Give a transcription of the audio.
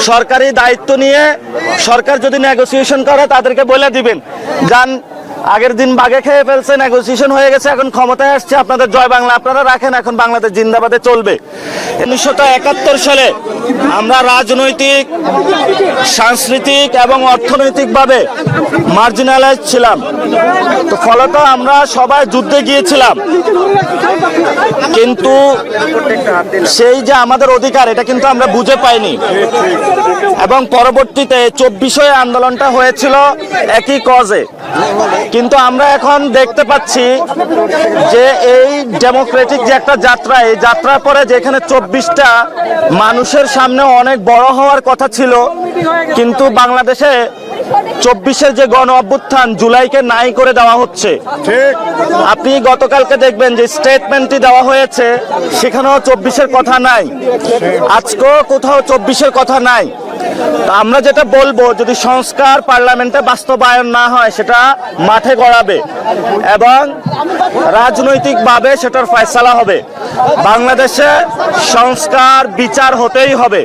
সরকারি দায়িত্ব নিয়ে সরকার যদি নেগোসিয়েশন করে তাদেরকে বলে দিবেন, যান আগের দিন বাগে খেয়ে ফেলছে, নেগোসিয়েশন হয়ে গেছে, এখন ক্ষমতায় আসছে, আপনাদের জয় বাংলা আপনারা রাখেন, এখন বাংলাদেশ জিন্দাবাদে চলবে। 1971 সালে আমরা রাজনৈতিক, সাংস্কৃতিক এবং অর্থনৈতিকভাবে মার্জিনালাইজ ছিলাম, তো ফলত আমরা সবাই যুদ্ধে গিয়েছিলাম, কিন্তু সেই যে আমাদের অধিকার এটা কিন্তু আমরা বুঝে পাইনি। এবং পরবর্তীতে 24 আন্দোলনটা হয়েছিল একই কজে, কিন্তু আমরা এখন দেখতে পাচ্ছি যে এই ডেমোক্রেটিক যে একটা যাত্রা, এই যাত্রার পরে যেখানে 24টা মানুষের সামনে অনেক বড় হওয়ার কথা ছিল, কিন্তু বাংলাদেশে 24-এর যে গণ অভ্যুত্থান জুলাইকে নাই করে দেওয়া হচ্ছে। আপনি গতকালকে দেখবেন যে স্টেটমেন্টটি দেওয়া হয়েছে, সেখানেও 24-এর কথা নাই, আজকেও কোথাও 24-এর কথা নাই। আমরা যেটা বলবো, যদি সংস্কার পার্লামেন্টে বাস্তবায়ন না হয় সেটা মাঠে গড়াবে এবং রাজনৈতিকভাবে সেটার ফয়সালা হবে। বাংলাদেশে সংস্কার বিচার হতেই হবে।